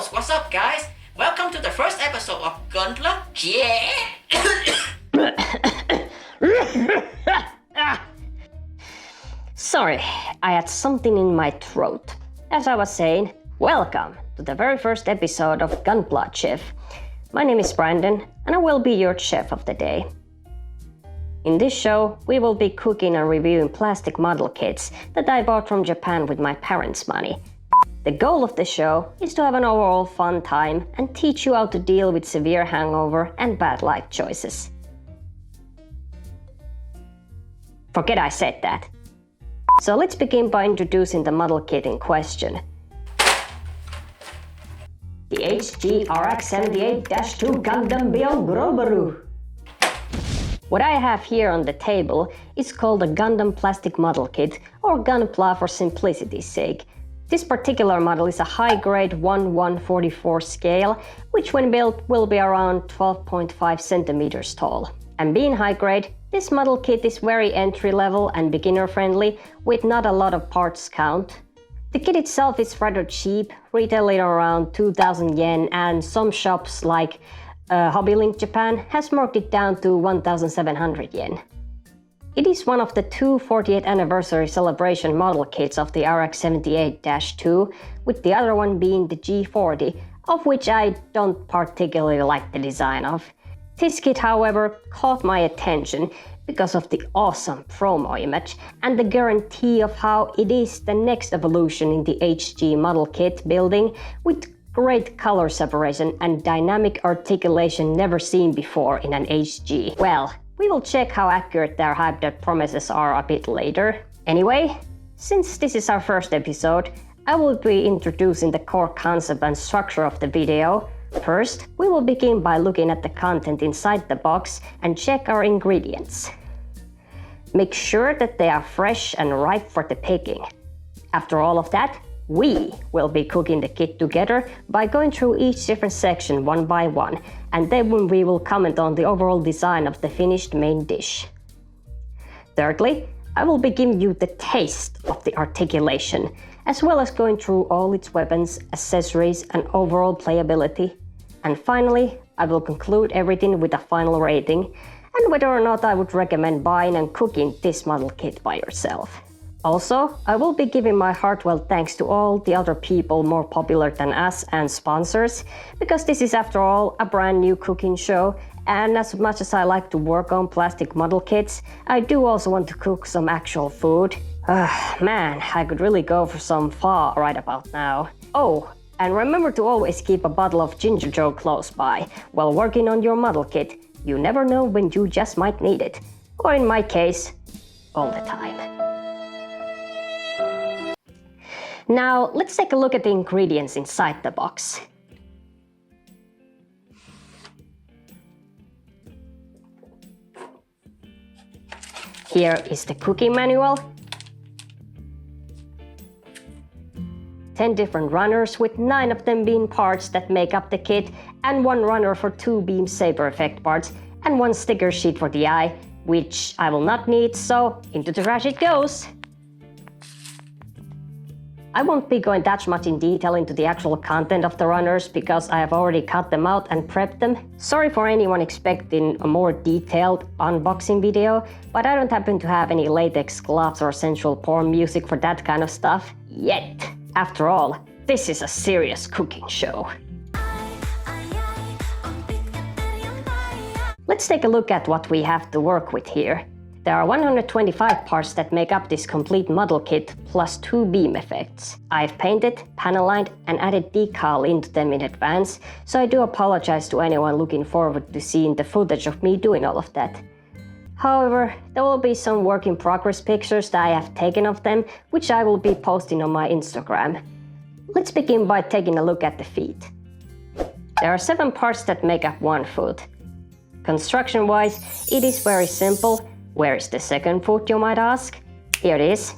Yo's, what's up guys? Welcome to the first episode of Gunpla Chef. Sorry, I had something in my throat. As I was saying, welcome to the very first episode of Gunpla Chef. My name is Brandon and I will be your chef of the day. In this show, we will be cooking and reviewing plastic model kits that I bought from Japan with my parents' money. The goal of the show is to have an overall fun time and teach you how to deal with severe hangover and bad life choices. Forget I said that. So let's begin by introducing the model kit in question. The HG RX-78-2 Gundam Guroobaru. What I have here on the table is called a Gundam plastic model kit, or Gunpla for simplicity's sake. This particular model is a high-grade 1/144 scale, which when built will be around 12.5 centimeters tall. And being high-grade, this model kit is very entry-level and beginner-friendly, with not a lot of parts count. The kit itself is rather cheap, retailing around 2,000 yen, and some shops like Hobbylink Japan has marked it down to 1,700 yen. It is one of the two 40th anniversary celebration model kits of the RX-78-2, with the other one being the G40, of which I don't particularly like the design of. This kit, however, caught my attention because of the awesome promo image and the guarantee of how it is the next evolution in the HG model kit building, with great color separation and dynamic articulation never seen before in an HG. Well, we will check how accurate their hyped promises are a bit later. Anyway, since this is our first episode, I will be introducing the core concept and structure of the video. First, we will begin by looking at the content inside the box and check our ingredients. Make sure that they are fresh and ripe for the picking. After all of that, we will be cooking the kit together by going through each different section one by one, and then we will comment on the overall design of the finished main dish. Thirdly, I will be giving you the taste of the articulation, as well as going through all its weapons, accessories, and overall playability. And finally, I will conclude everything with a final rating, and whether or not I would recommend buying and cooking this model kit by yourself. Also, I will be giving my heartfelt thanks to all the other people more popular than us and sponsors, because this is after all a brand new cooking show, and as much as I like to work on plastic model kits, I do also want to cook some actual food. Man, I could really go for some pho right about now. Oh, and remember to always keep a bottle of ginger joe close by while working on your model kit. You never know when you just might need it. Or in my case, all the time. Now, let's take a look at the ingredients inside the box. Here is the cooking manual. 10 different runners, with 9 of them being parts that make up the kit, and 1 runner for 2 beam saber effect parts, and 1 sticker sheet for the eye, which I will not need, so into the trash it goes! I won't be going that much in detail into the actual content of the runners because I have already cut them out and prepped them. Sorry for anyone expecting a more detailed unboxing video, but I don't happen to have any latex gloves or sensual porn music for that kind of stuff yet. After all, this is a serious cooking show. Let's take a look at what we have to work with here. There are 125 parts that make up this complete model kit, plus 2 beam effects. I've painted, panel-lined, and added decal into them in advance, so I do apologize to anyone looking forward to seeing the footage of me doing all of that. However, there will be some work-in-progress pictures that I have taken of them, which I will be posting on my Instagram. Let's begin by taking a look at the feet. There are 7 parts that make up one foot. Construction-wise, it is very simple. Where is the second foot, you might ask? Here it is.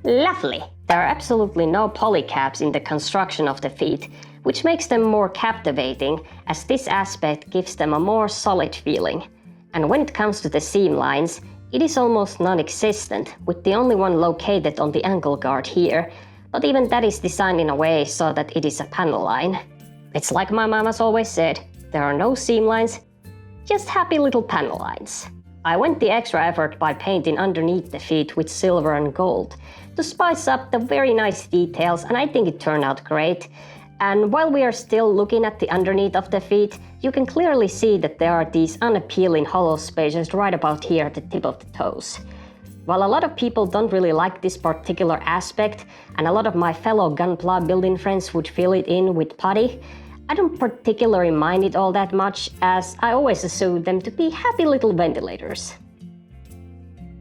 Lovely! There are absolutely no polycaps in the construction of the feet, which makes them more captivating, as this aspect gives them a more solid feeling. And when it comes to the seam lines, it is almost non-existent, with the only one located on the ankle guard here, but even that is designed in a way so that it is a panel line. It's like my mom has always said, there are no seam lines, just happy little panel lines. I went the extra effort by painting underneath the feet with silver and gold to spice up the very nice details, and I think it turned out great. And while we are still looking at the underneath of the feet, you can clearly see that there are these unappealing hollow spaces right about here at the tip of the toes. While a lot of people don't really like this particular aspect, and a lot of my fellow Gunpla building friends would fill it in with putty, I don't particularly mind it all that much, as I always assume them to be happy little ventilators.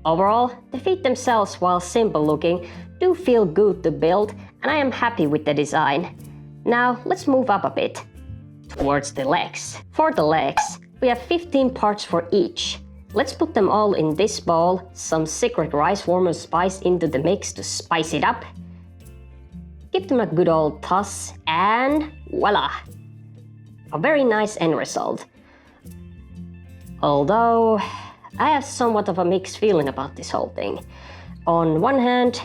Overall, the feet themselves, while simple looking, do feel good to build, and I am happy with the design. Now let's move up a bit, towards the legs. For the legs, we have 15 parts for each. Let's put them all in this bowl, some secret rice warmer spice into the mix to spice it up. Give them a good old toss, and voila! A very nice end result. Although, I have somewhat of a mixed feeling about this whole thing. On one hand,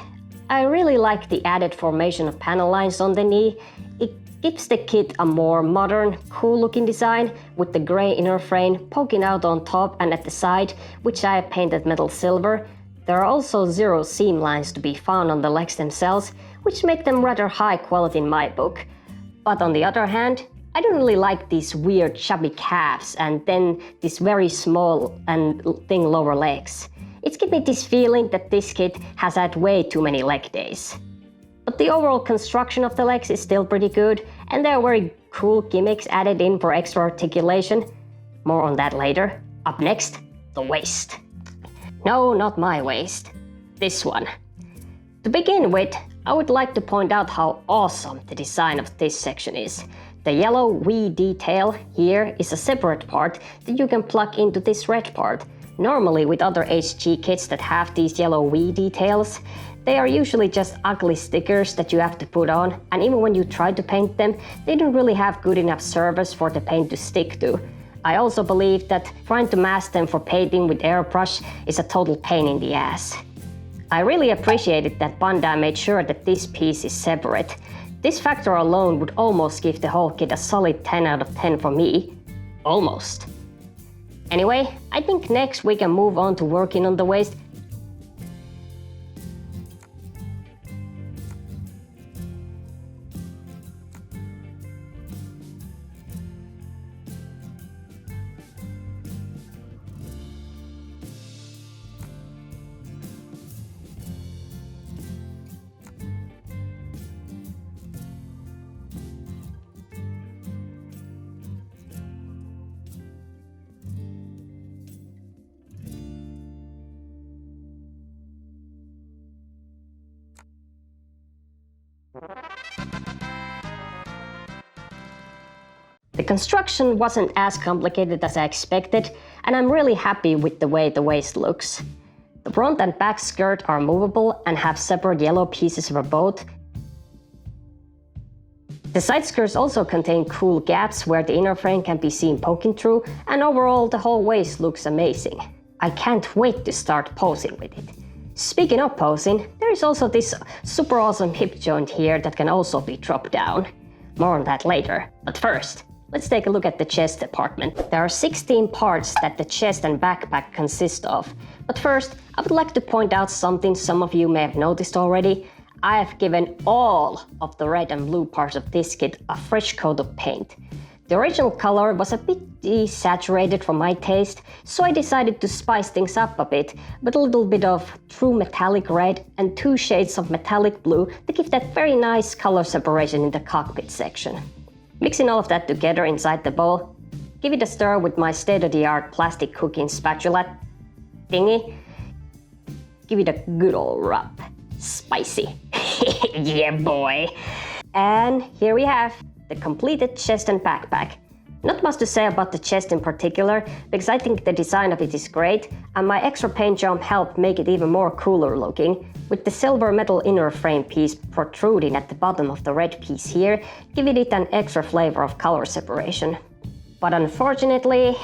I really like the added formation of panel lines on the knee. It gives the kit a more modern, cool looking design with the grey inner frame poking out on top and at the side, which I have painted metal silver. There are also zero seam lines to be found on the legs themselves, which make them rather high quality in my book. But on the other hand, I don't really like these weird chubby calves and then these very small and thin lower legs. It's given me this feeling that this kit has had way too many leg days. But the overall construction of the legs is still pretty good, and there are very cool gimmicks added in for extra articulation. More on that later. Up next, the waist. No, not my waist. This one. To begin with, I would like to point out how awesome the design of this section is. The yellow V detail here is a separate part that you can plug into this red part. Normally with other HG kits that have these yellow V details, they are usually just ugly stickers that you have to put on, and even when you try to paint them, they don't really have good enough surface for the paint to stick to. I also believe that trying to mask them for painting with airbrush is a total pain in the ass. I really appreciated that Bandai made sure that this piece is separate. This factor alone would almost give the whole kit a solid 10 out of 10 for me. Almost. Anyway, I think next we can move on to working on the waist. The construction wasn't as complicated as I expected, and I'm really happy with the way the waist looks. The front and back skirt are movable and have separate yellow pieces for both. The side skirts also contain cool gaps where the inner frame can be seen poking through, and overall the whole waist looks amazing. I can't wait to start posing with it. Speaking of posing, there is also this super awesome hip joint here that can also be dropped down. More on that later, but first, let's take a look at the chest department. There are 16 parts that the chest and backpack consist of. But first, I would like to point out something some of you may have noticed already. I have given all of the red and blue parts of this kit a fresh coat of paint. The original color was a bit desaturated for my taste, so I decided to spice things up a bit with a little bit of true metallic red and 2 shades of metallic blue to give that very nice color separation in the cockpit section. Mixing all of that together inside the bowl, give it a stir with my state-of-the-art plastic cooking spatula thingy. Give it a good old rub. Spicy. Yeah, boy. And here we have the completed chest and backpack. Not much to say about the chest in particular, because I think the design of it is great, and my extra paint job helped make it even more cooler looking, with the silver metal inner frame piece protruding at the bottom of the red piece here, giving it an extra flavor of color separation. But unfortunately,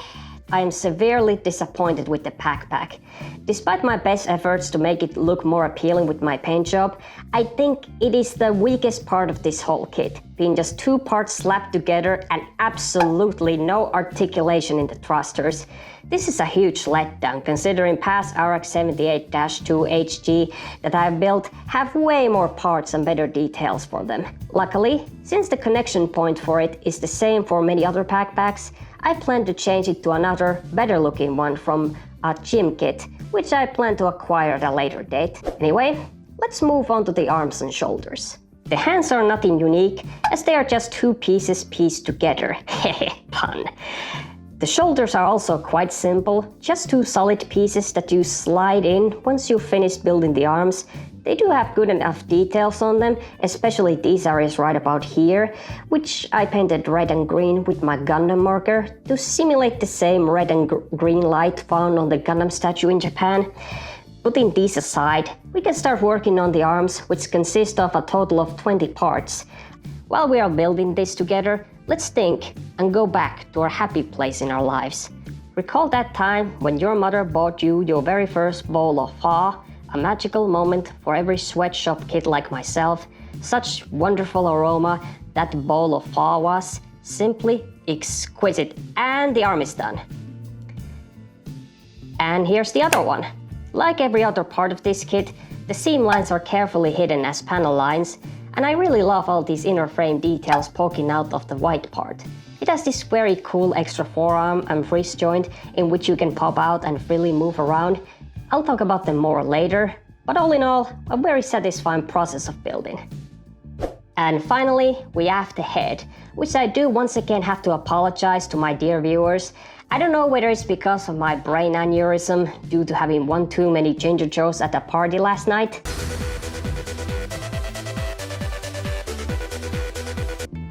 I am severely disappointed with the backpack. Despite my best efforts to make it look more appealing with my paint job, I think it is the weakest part of this whole kit, being just 2 parts slapped together and absolutely no articulation in the thrusters. This is a huge letdown considering past RX-78-2 HG that I've built have way more parts and better details for them. Luckily, since the connection point for it is the same for many other backpacks, I plan to change it to another, better looking one from a gym kit, which I plan to acquire at a later date. Anyway, let's move on to the arms and shoulders. The hands are nothing unique, as they are just 2 pieces pieced together. Hehe, pun. The shoulders are also quite simple, just 2 solid pieces that you slide in once you've finished building the arms. They do have good enough details on them, especially these areas right about here, which I painted red and green with my Gundam marker to simulate the same red and green light found on the Gundam statue in Japan. Putting these aside, we can start working on the arms, which consist of a total of 20 parts. While we are building this together, let's think and go back to our happy place in our lives. Recall that time when your mother bought you your very first bowl of pho, a magical moment for every sweatshop kid like myself. Such wonderful aroma that bowl of pho was, simply exquisite, and the arm is done. And here's the other one. Like every other part of this kit, the seam lines are carefully hidden as panel lines, and I really love all these inner frame details poking out of the white part. It has this very cool extra forearm and wrist joint in which you can pop out and freely move around. I'll talk about them more later, but all in all, a very satisfying process of building. And finally, we have the head, which I do once again have to apologize to my dear viewers. I don't know whether it's because of my brain aneurysm due to having one too many ginger joes at a party last night,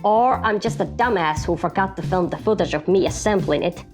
or I'm just a dumbass who forgot to film the footage of me assembling it.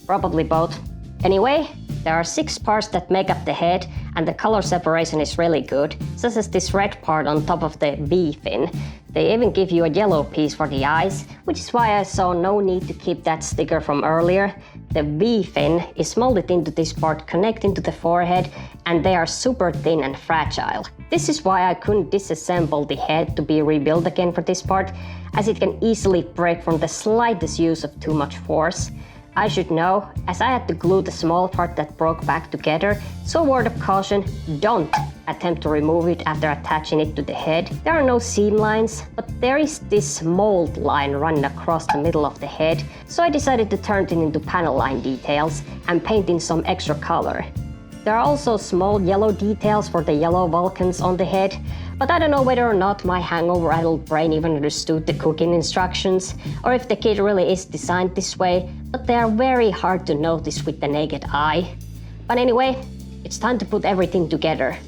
Probably both. Anyway, there are 6 parts that make up the head, and the color separation is really good, such as this red part on top of the V fin. They even give you a yellow piece for the eyes, which is why I saw no need to keep that sticker from earlier. The V fin is molded into this part connecting to the forehead, and they are super thin and fragile. This is why I couldn't disassemble the head to be rebuilt again for this part, as it can easily break from the slightest use of too much force. I should know, as I had to glue the small part that broke back together, so word of caution, don't attempt to remove it after attaching it to the head. There are no seam lines, but there is this mold line running across the middle of the head, so I decided to turn it into panel line details and paint in some extra color. There are also small yellow details for the yellow Vulcans on the head, but I don't know whether or not my hangover-addled brain even understood the cooking instructions, or if the kit really is designed this way, but they are very hard to notice with the naked eye. But anyway, it's time to put everything together.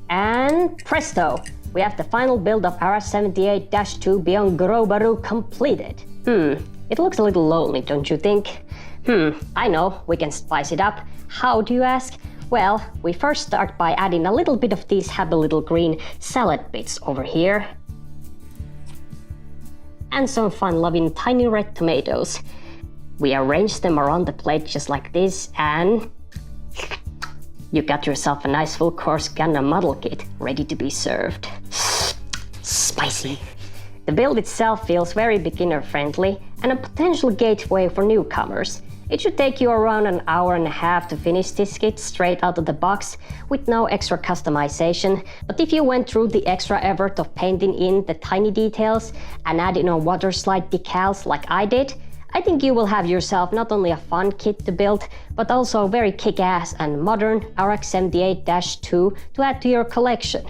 And presto! We have the final build of RX-78-2 Biyoondu Guroobaru completed. It looks a little lonely, don't you think? I know, we can spice it up. How do you ask? Well, we first start by adding a little bit of these happy little green salad bits over here. And some fun-loving tiny red tomatoes. We arrange them around the plate just like this, and you got yourself a nice full-course Gundam model kit ready to be served. Spicy! The build itself feels very beginner-friendly and a potential gateway for newcomers. It should take you around an hour and a half to finish this kit straight out of the box with no extra customization, but if you went through the extra effort of painting in the tiny details and adding on water slide decals like I did, I think you will have yourself not only a fun kit to build, but also a very kick-ass and modern RX-78-2 to add to your collection.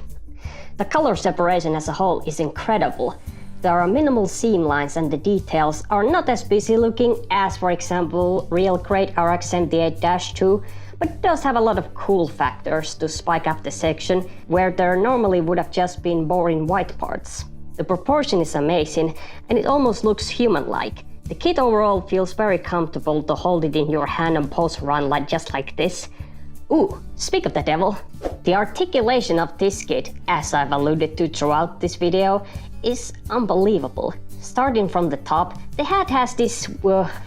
The color separation as a whole is incredible. There are minimal seam lines and the details are not as busy looking as, for example, real great RX-78-2, but it does have a lot of cool factors to spike up the section where there normally would have just been boring white parts. The proportion is amazing and it almost looks human-like. The kit overall feels very comfortable to hold it in your hand and pose around just like this. Ooh, speak of the devil. The articulation of this kit, as I've alluded to throughout this video, is unbelievable. Starting from the top, the head has this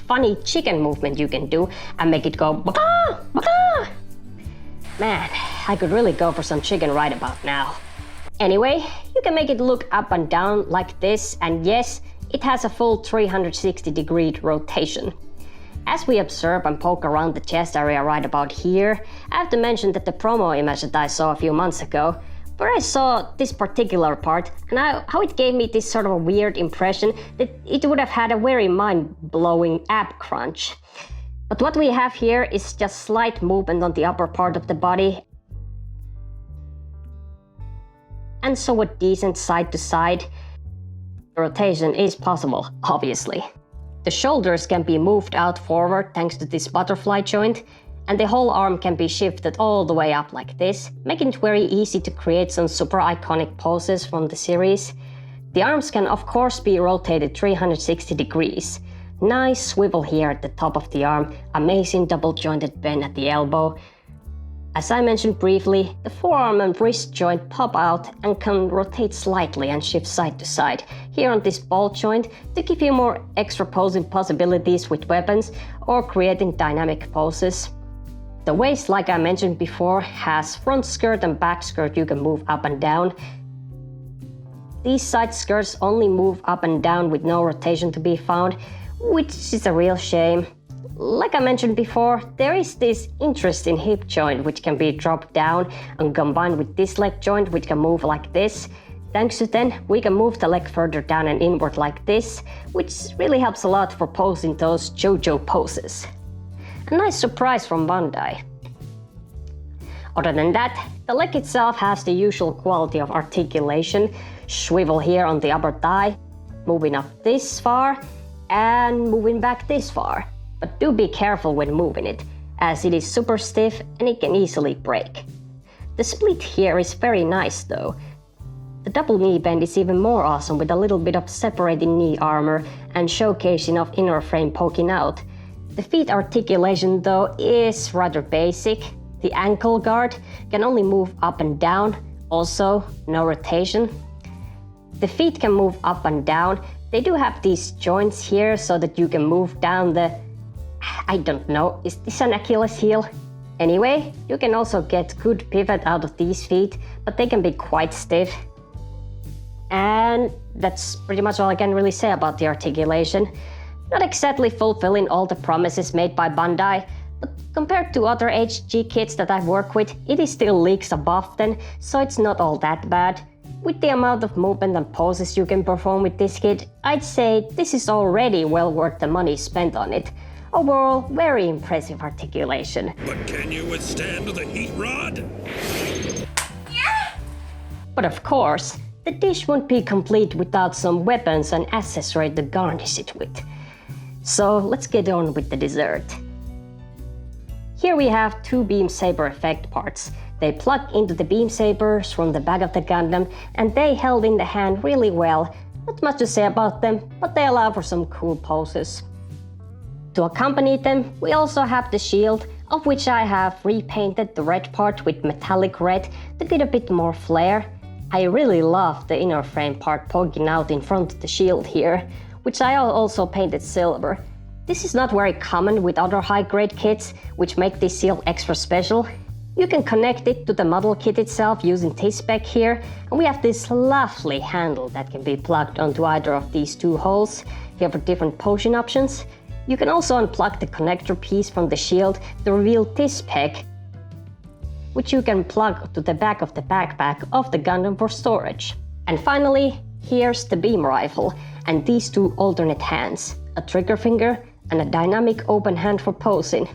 funny chicken movement you can do and make it go baka, baka. Man, I could really go for some chicken right about now. Anyway, you can make it look up and down like this, and yes, it has a full 360-degree rotation. As we observe and poke around the chest area right about here, I have to mention that the promo image that I saw a few months ago, where I saw this particular part and how it gave me this sort of a weird impression that it would have had a very mind-blowing ab crunch. But what we have here is just slight movement on the upper part of the body and somewhat decent side to side. Rotation is possible, obviously. The shoulders can be moved out forward thanks to this butterfly joint, and the whole arm can be shifted all the way up like this, making it very easy to create some super iconic poses from the series. The arms can of course be rotated 360 degrees. Nice swivel here at the top of the arm, amazing double jointed bend at the elbow. As I mentioned briefly, the forearm and wrist joint pop out and can rotate slightly and shift side to side here on this ball joint to give you more extra posing possibilities with weapons or creating dynamic poses. The waist, like I mentioned before, has front skirt and back skirt you can move up and down. These side skirts only move up and down with no rotation to be found, which is a real shame. Like I mentioned before, there is this interesting hip joint which can be dropped down and combined with this leg joint which can move like this. Thanks to then, we can move the leg further down and inward like this, which really helps a lot for posing those JoJo poses. A nice surprise from Bandai. Other than that, the leg itself has the usual quality of articulation, swivel here on the upper thigh, moving up this far and moving back this far. But do be careful when moving it, as it is super stiff and it can easily break. The split here is very nice though. The double knee bend is even more awesome with a little bit of separating knee armor and showcasing of inner frame poking out. The feet articulation though is rather basic. The ankle guard can only move up and down, also no rotation. The feet can move up and down. They do have these joints here so that you can move down I don't know, is this an Achilles heel? Anyway, you can also get good pivot out of these feet, but they can be quite stiff. And that's pretty much all I can really say about the articulation. Not exactly fulfilling all the promises made by Bandai, but compared to other HG kits that I've worked with, it is still leagues above them, so it's not all that bad. With the amount of movement and poses you can perform with this kit, I'd say this is already well worth the money spent on it. Overall, very impressive articulation. But can you withstand the heat rod? But of course, the dish won't be complete without some weapons and accessories to garnish it with. So let's get on with the dessert. Here we have two beam saber effect parts. They plug into the beam sabers from the back of the Gundam and they held in the hand really well. Not much to say about them, but they allow for some cool poses. To accompany them, we also have the shield, of which I have repainted the red part with metallic red to get a bit more flair. I really love the inner frame part poking out in front of the shield here, which I also painted silver. This is not very common with other high-grade kits, which make this seal extra special. You can connect it to the model kit itself using this spec here, and we have this lovely handle that can be plugged onto either of these two holes here for different potion options. You can also unplug the connector piece from the shield to reveal this peg, which you can plug to the back of the backpack of the Gundam for storage. And finally, here's the beam rifle and these two alternate hands. a trigger finger, and a dynamic open hand for posing.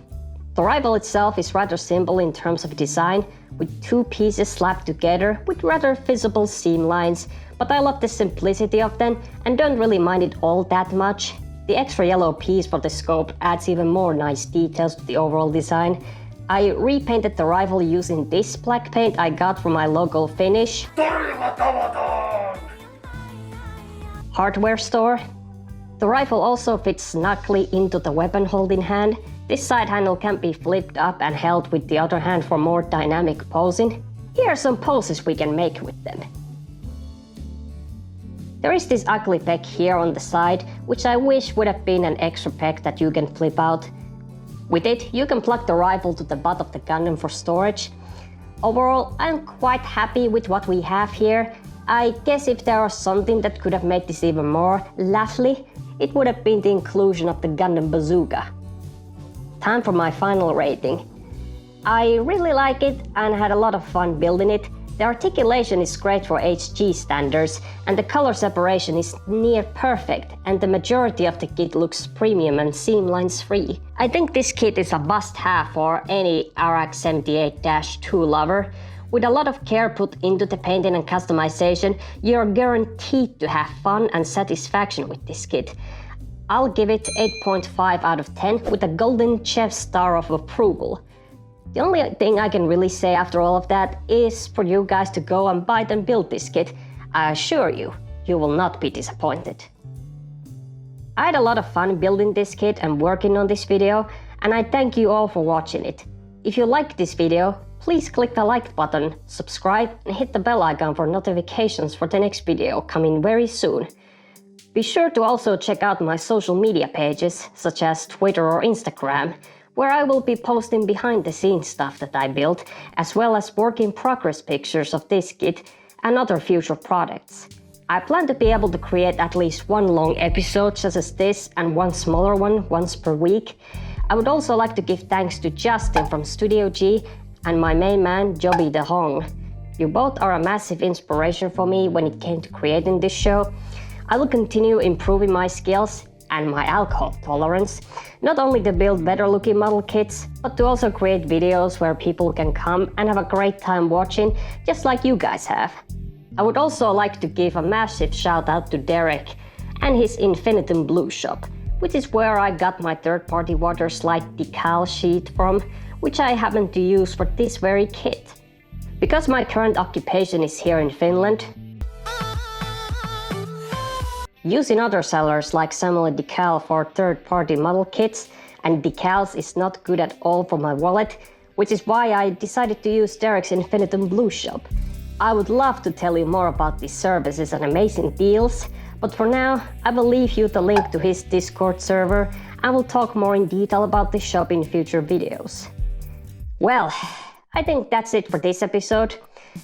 The rifle itself is rather simple in terms of design, with two pieces slapped together with rather visible seam lines, but I love the simplicity of them and don't really mind it all that much. The extra yellow piece for the scope adds even more nice details to the overall design. I repainted the rifle using this black paint I got from my local Finnish hardware store. The rifle also fits snugly into the weapon holding hand. This side handle can be flipped up and held with the other hand for more dynamic posing. Here are some poses we can make with them. There is this ugly peg here on the side, which I wish would have been an extra peg that you can flip out. With it, you can plug the rifle to the butt of the Gundam for storage. Overall, I'm quite happy with what we have here. I guess if there was something that could have made this even more lovely, it would have been the inclusion of the Gundam bazooka. Time for my final rating. I really like it and had a lot of fun building it. The articulation is great for HG standards, and the color separation is near perfect, and the majority of the kit looks premium and seam lines free. I think this kit is a must-have for any RX-78-2 lover. With a lot of care put into the painting and customization, you're guaranteed to have fun and satisfaction with this kit. I'll give it 8.5 out of 10 with a Golden Chef star of approval. The only thing I can really say after all of that is for you guys to go and buy and build this kit. I assure you, you will not be disappointed. I had a lot of fun building this kit and working on this video, and I thank you all for watching it. If you liked this video, please click the like button, subscribe, and hit the bell icon for notifications for the next video coming very soon. Be sure to also check out my social media pages, such as Twitter or Instagram, where I will be posting behind the scenes stuff that I built, as well as work in progress pictures of this kit and other future products. I plan to be able to create at least one long episode such as this and one smaller one once per week. I would also like to give thanks to Justin from Studio G and my main man Joby De Hong. You both are a massive inspiration for me when it came to creating this show. I will continue improving my skills and my alcohol tolerance, not only to build better looking model kits, but to also create videos where people can come and have a great time watching, just like you guys have. I would also like to give a massive shout out to Derek and his Infinitum Blue shop, which is where I got my third-party water slide decal sheet from, which I happen to use for this very kit. Because my current occupation is here in Finland, using other sellers like Samuel Decal for third-party model kits and decals is not good at all for my wallet, which is why I decided to use Derek's Infinitum Blue shop. I would love to tell you more about these services and amazing deals, but for now, I will leave you the link to his Discord server and will talk more in detail about this shop in future videos. Well, I think that's it for this episode.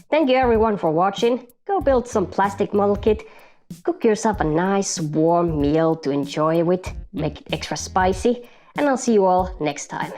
Thank you everyone for watching. Go build some plastic model kit. Cook yourself a nice warm meal to enjoy with, make it extra spicy, and I'll see you all next time.